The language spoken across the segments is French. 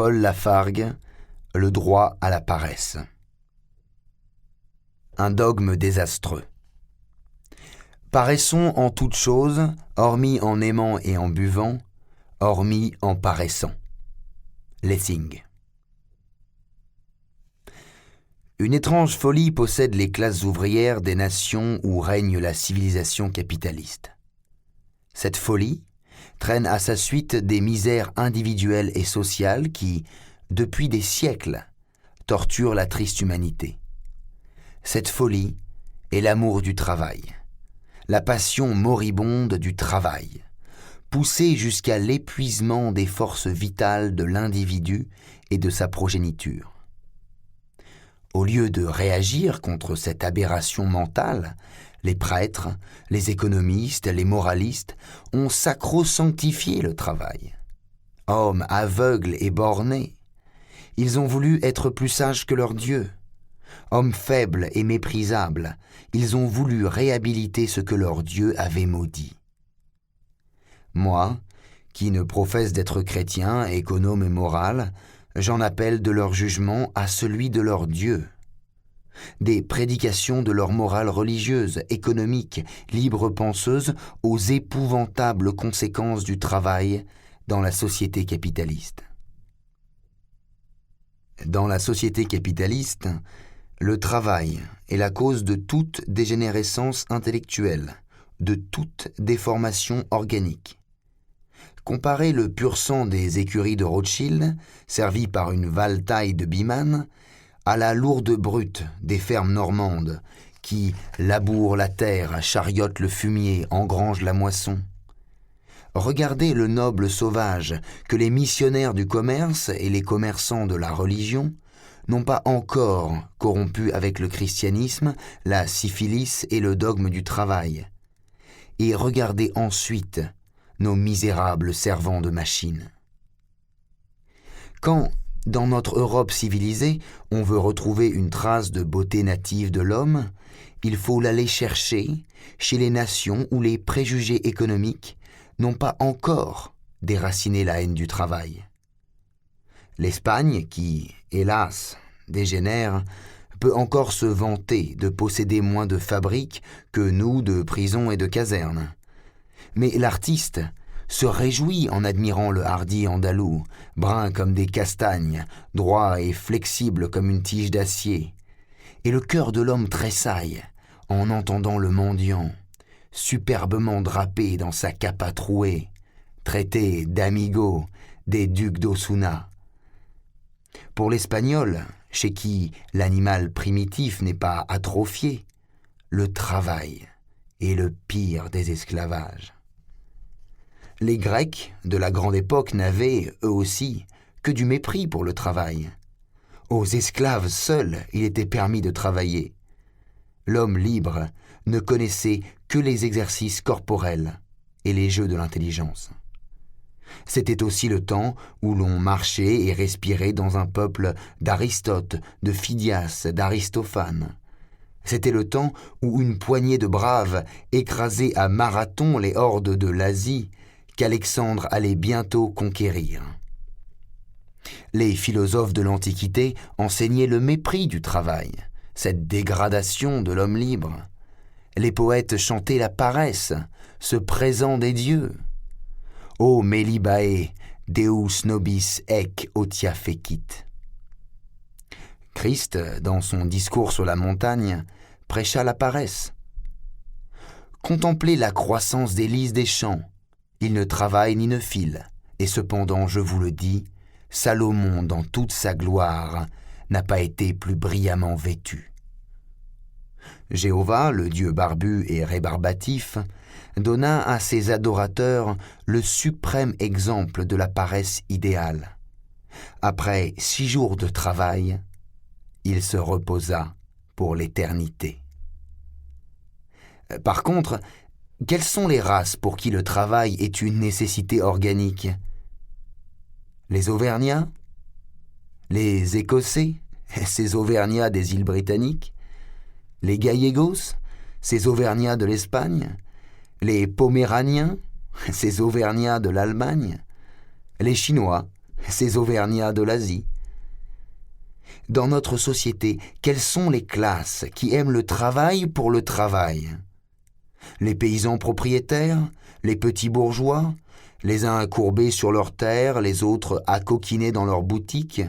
Paul Lafargue, Le droit à la paresse. Un dogme désastreux. Paraissons en toutes choses, hormis en aimant et en buvant, hormis en paraissant. Lessing. Une étrange folie possède les classes ouvrières des nations où règne la civilisation capitaliste. Cette folie traîne à sa suite des misères individuelles et sociales qui, depuis des siècles, torturent la triste humanité. Cette folie est l'amour du travail, la passion moribonde du travail, poussée jusqu'à l'épuisement des forces vitales de l'individu et de sa progéniture. Au lieu de réagir contre cette aberration mentale, les prêtres, les économistes, les moralistes ont sacro-sanctifié le travail. Hommes aveugles et bornés, ils ont voulu être plus sages que leur Dieu. Hommes faibles et méprisables, ils ont voulu réhabiliter ce que leur Dieu avait maudit. Moi, qui ne professe d'être chrétien, économe et moral, j'en appelle de leur jugement à celui de leur Dieu. Des prédications de leur morale religieuse, économique, libre penseuse aux épouvantables conséquences du travail dans la société capitaliste. Dans la société capitaliste, le travail est la cause de toute dégénérescence intellectuelle, de toute déformation organique. Comparez le pur sang des écuries de Rothschild, servies par une valetaille de Biman, à la lourde brute des fermes normandes, qui labourent la terre, chariotent le fumier, engrangent la moisson. Regardez le noble sauvage que les missionnaires du commerce et les commerçants de la religion n'ont pas encore corrompu avec le christianisme, la syphilis et le dogme du travail. Et regardez ensuite nos misérables servants de machines. Quand, dans notre Europe civilisée, on veut retrouver une trace de beauté native de l'homme, il faut l'aller chercher chez les nations où les préjugés économiques n'ont pas encore déraciné la haine du travail. L'Espagne, qui, hélas, dégénère, peut encore se vanter de posséder moins de fabriques que nous de prisons et de casernes. Mais l'artiste se réjouit en admirant le hardi andalou, brun comme des castagnes, droit et flexible comme une tige d'acier. Et le cœur de l'homme tressaille en entendant le mendiant, superbement drapé dans sa capa trouée, traité d'amigo des ducs d'Osuna. Pour l'Espagnol, chez qui l'animal primitif n'est pas atrophié, le travail est le pire des esclavages. Les Grecs de la grande époque n'avaient, eux aussi, que du mépris pour le travail. Aux esclaves seuls il était permis de travailler. L'homme libre ne connaissait que les exercices corporels et les jeux de l'intelligence. C'était aussi le temps où l'on marchait et respirait dans un peuple d'Aristote, de Phidias, d'Aristophane. C'était le temps où une poignée de braves écrasait à Marathon les hordes de l'Asie qu'Alexandre allait bientôt conquérir. Les philosophes de l'Antiquité enseignaient le mépris du travail, cette dégradation de l'homme libre. Les poètes chantaient la paresse, ce présent des dieux. Ô Melibae, Deus nobis ec otia fecit. Christ, dans son discours sur la montagne, prêcha la paresse. Contemplez la croissance des lys des champs. Ils ne travaillent ni ne filent, et cependant, je vous le dis, Salomon, dans toute sa gloire, n'a pas été plus brillamment vêtu. Jéhovah, le Dieu barbu et rébarbatif, donna à ses adorateurs le suprême exemple de la paresse idéale. Après 6 jours de travail, il se reposa pour l'éternité. Par contre, quelles sont les races pour qui le travail est une nécessité organique ? Les Auvergnats ? Les Écossais, ces Auvergnats des îles britanniques ? Les Gallegos, ces Auvergnats de l'Espagne ? Les Poméraniens, ces Auvergnats de l'Allemagne ? Les Chinois, ces Auvergnats de l'Asie. Dans notre société, quelles sont les classes qui aiment le travail pour le travail? Les paysans propriétaires, les petits bourgeois, les uns courbés sur leurs terres, les autres accoquinés dans leurs boutiques,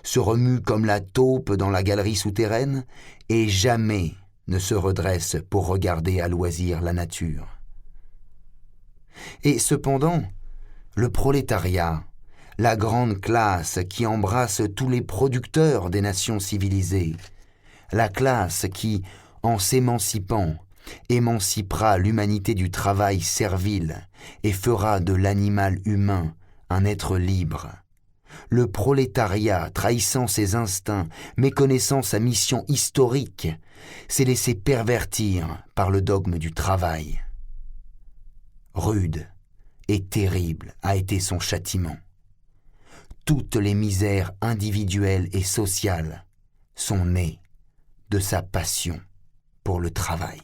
se remuent comme la taupe dans la galerie souterraine et jamais ne se redressent pour regarder à loisir la nature. Et cependant, le prolétariat, la grande classe qui embrasse tous les producteurs des nations civilisées, la classe qui, en s'émancipant, émancipera l'humanité du travail servile et fera de l'animal humain un être libre. Le prolétariat, trahissant ses instincts, méconnaissant sa mission historique, s'est laissé pervertir par le dogme du travail. Rude et terrible a été son châtiment. Toutes les misères individuelles et sociales sont nées de sa passion pour le travail.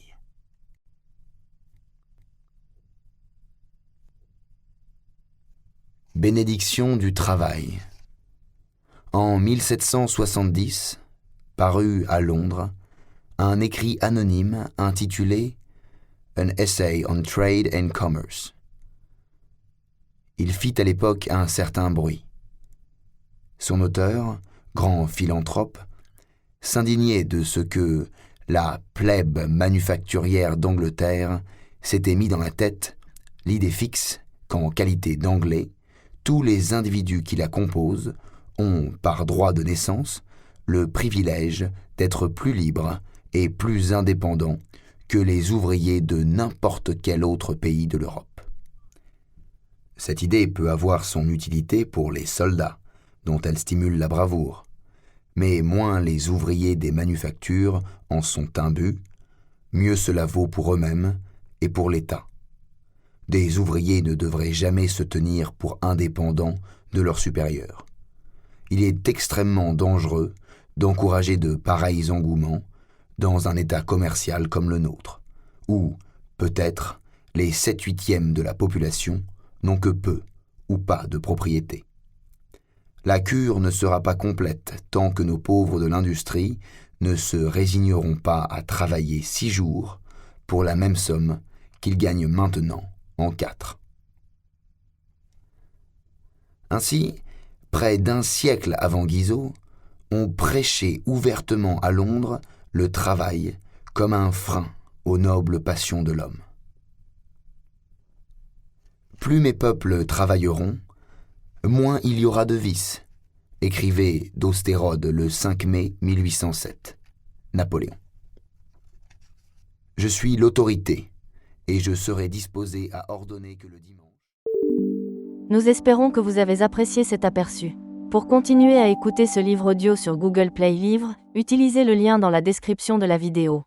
Bénédiction du travail. En 1770, paru à Londres, un écrit anonyme intitulé « An Essay on Trade and Commerce ». Il fit à l'époque un certain bruit. Son auteur, grand philanthrope, s'indignait de ce que la plèbe manufacturière d'Angleterre s'était mis dans la tête l'idée fixe qu'en qualité d'Anglais, tous les individus qui la composent ont, par droit de naissance, le privilège d'être plus libres et plus indépendants que les ouvriers de n'importe quel autre pays de l'Europe. Cette idée peut avoir son utilité pour les soldats, dont elle stimule la bravoure, mais moins les ouvriers des manufactures en sont imbus, mieux cela vaut pour eux-mêmes et pour l'État. Des ouvriers ne devraient jamais se tenir pour indépendants de leurs supérieurs. Il est extrêmement dangereux d'encourager de pareils engouements dans un État commercial comme le nôtre, où, peut-être, les 7/8 de la population n'ont que peu ou pas de propriété. La cure ne sera pas complète tant que nos pauvres de l'industrie ne se résigneront pas à travailler 6 jours pour la même somme qu'ils gagnent maintenant en 4. Ainsi, près d'un siècle avant Guizot, on prêchait ouvertement à Londres le travail comme un frein aux nobles passions de l'homme. Plus mes peuples travailleront, moins il y aura de vices, écrivait d'Austérode le 5 mai 1807, Napoléon. Je suis l'autorité, et je serai disposé à ordonner que le dimanche... Nous espérons que vous avez apprécié cet aperçu. Pour continuer à écouter ce livre audio sur Google Play Livres, utilisez le lien dans la description de la vidéo.